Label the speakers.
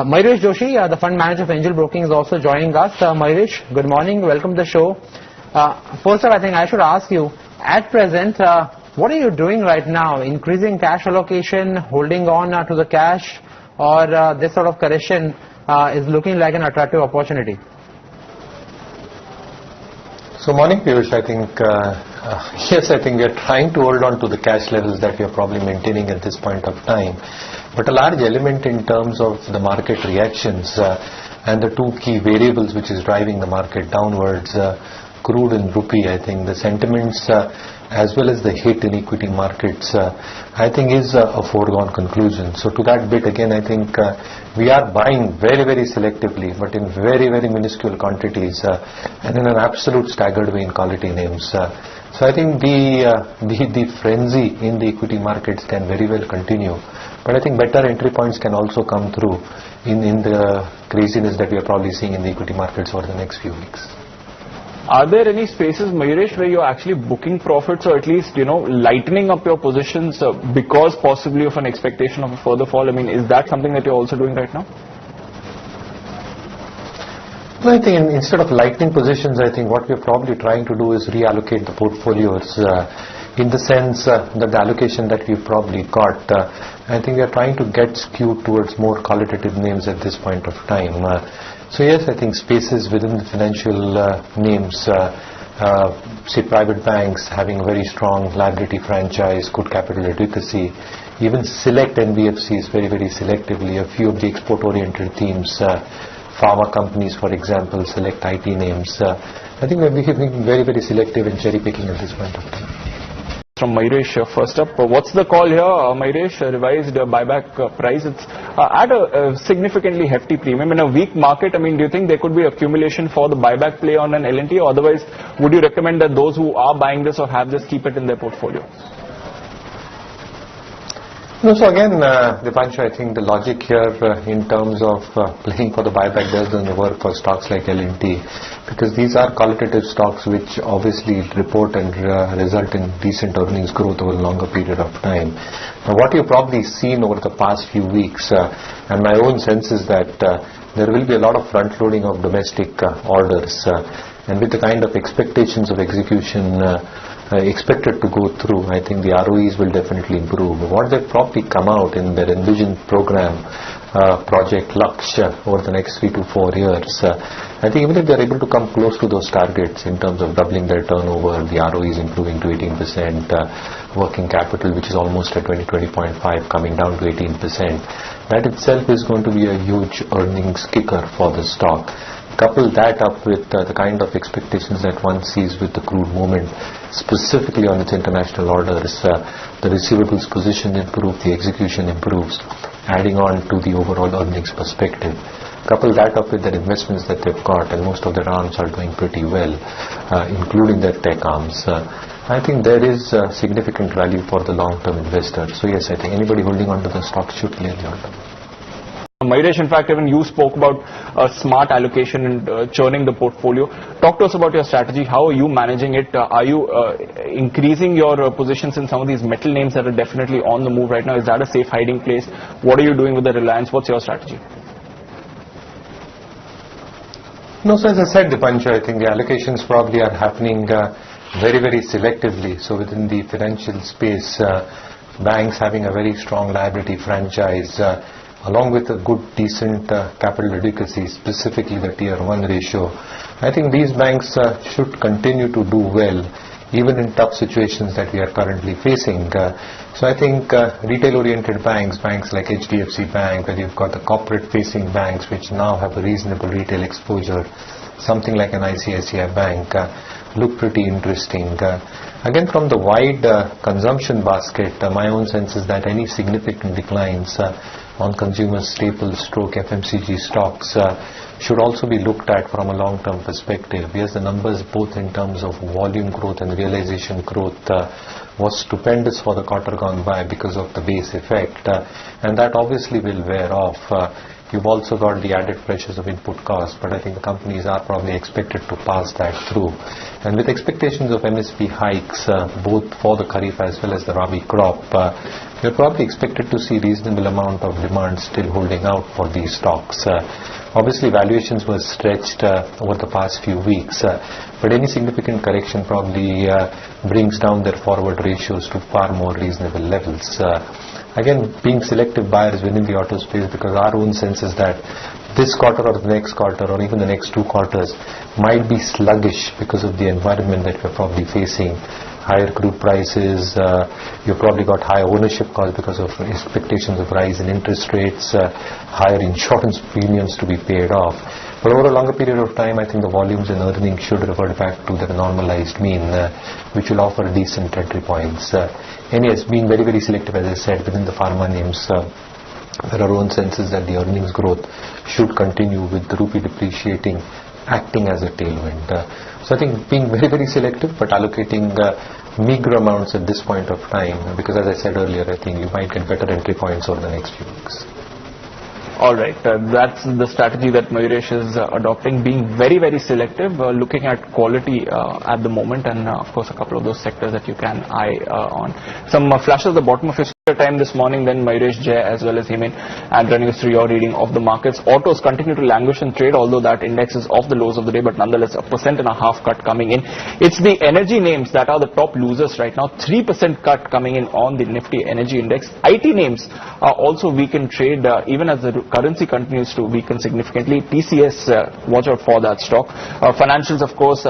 Speaker 1: Mayuresh Joshi, the fund manager of Angel Broking, is also joining us. Mayuresh, good morning. Welcome to the show. First of all, I think I should ask you, at present, what are you doing right now? Increasing cash allocation, holding on to the cash, or this sort of correction is looking like an attractive opportunity?
Speaker 2: So morning Piyush, I think, yes, I think we are trying to hold on to the cash levels that we are probably maintaining at this point of time. But a large element in terms of the market reactions and the two key variables which is driving the market downwards, crude and rupee, I think the sentiments as well as the hit in equity markets, I think is a foregone conclusion. So to that bit again, I think we are buying very, very selectively, but in very, very minuscule quantities and in an absolute staggered way in quality names. So I think the frenzy in the equity markets can very well continue. But I think better entry points can also come through in the craziness that we are probably seeing in the equity markets over the next few weeks.
Speaker 3: Are there any spaces, Mayuresh, where you're actually booking profits or at least, lightening up your positions because possibly of an expectation of a further fall? I mean, is that something that you're also doing right now?
Speaker 2: Well, I think instead of lightening positions, I think what we're probably trying to do is reallocate the portfolios in the sense that the allocation that we've probably got, I think we are trying to get skewed towards more qualitative names at this point of time. So yes, I think spaces within the financial names, say private banks having a very strong liability franchise, good capital adequacy, even select NBFCs very, very selectively, a few of the export-oriented themes, pharma companies, for example, select IT names. I think we're being very, very selective in cherry-picking at this point of time.
Speaker 3: From Mayuresh, first up, what's the call here, Mayuresh? Revised buyback price, it's at a significantly hefty premium. In a weak market, I mean, do you think there could be accumulation for the buyback play on an L&T, or otherwise, would you recommend that those who are buying this or have this keep it in their portfolio?
Speaker 2: No, so again, Dipanshu, I think the logic here in terms of playing for the buyback doesn't work for stocks like L&T, because these are qualitative stocks which obviously report and result in decent earnings growth over a longer period of time. Now, what you've probably seen over the past few weeks, and my own sense is that there will be a lot of front-loading of domestic orders, and with the kind of expectations of execution expected to go through, I think the ROEs will definitely improve. What they've probably come out in their envisioned program, Project Lakshya, over the next 3 to 4 years, I think even if they're able to come close to those targets in terms of doubling their turnover, the ROEs improving to 18%, working capital which is almost at 20.5 coming down to 18%, that itself is going to be a huge earnings kicker for the stock. Couple that up with the kind of expectations that one sees with the crude movement, specifically on its international orders, the receivables position improves, the execution improves, adding on to the overall earnings perspective. Couple that up with the investments that they've got, and most of their arms are doing pretty well, including their tech arms. I think there is significant value for the long-term investor. So yes, I think anybody holding on to the stock should clearly hold on.
Speaker 3: Mayuresh, in fact, even you spoke about smart allocation and churning the portfolio. Talk to us about your strategy. How are you managing it? Are you increasing your positions in some of these metal names that are definitely on the move right now? Is that a safe hiding place? What are you doing with the Reliance? What's your strategy?
Speaker 2: No, so as I said, Dipanshu, I think the allocations probably are happening very, very selectively. So within the financial space, banks having a very strong liability franchise, along with a good, decent capital adequacy, specifically the Tier 1 ratio, I think these banks should continue to do well, even in tough situations that we are currently facing. So I think retail-oriented banks like HDFC Bank, where you've got the corporate-facing banks which now have a reasonable retail exposure, something like an ICICI Bank, look pretty interesting. Again, from the wide consumption basket, my own sense is that any significant declines on consumer staples stroke FMCG stocks should also be looked at from a long-term perspective. Yes, the numbers both in terms of volume growth and realization growth was stupendous for the quarter gone by because of the base effect, and that obviously will wear off You've also got the added pressures of input costs, but I think the companies are probably expected to pass that through. And with expectations of MSP hikes, both for the Kharif as well as the Rabi crop, you're probably expected to see reasonable amount of demand still holding out for these stocks. Obviously, valuations were stretched over the past few weeks, but any significant correction probably brings down their forward ratios to far more reasonable levels. Again, being selective buyers within the auto space, because our own sense is that this quarter or the next quarter or even the next 2 quarters might be sluggish because of the environment that we're probably facing. Higher crude prices, you've probably got higher ownership costs because of expectations of rise in interest rates, higher insurance premiums to be paid off. But over a longer period of time, I think the volumes and earnings should revert back to their normalized mean, which will offer decent entry points. And yes, being very, very selective, as I said, within the pharma names, there are own senses that the earnings growth should continue with the rupee depreciating, acting as a tailwind. So I think being very, very selective, but allocating meager amounts at this point of time, because as I said earlier, I think you might get better entry points over the next few weeks.
Speaker 3: All right, that's the strategy that Mayuresh is adopting, being very, very selective, looking at quality at the moment, and of course a couple of those sectors that you can eye on. Some flashes at the bottom of your time this morning, then Mayuresh, Jay as well as Hemen, and running us through your reading of the markets. Autos continue to languish in trade, although that index is off the lows of the day, but nonetheless a 1.5% cut coming in. It's the energy names that are the top losers right now, 3% cut coming in on the Nifty Energy Index. IT names are also weak in trade, even as the currency continues to weaken significantly. TCS, watch out for that stock. Financials, of course,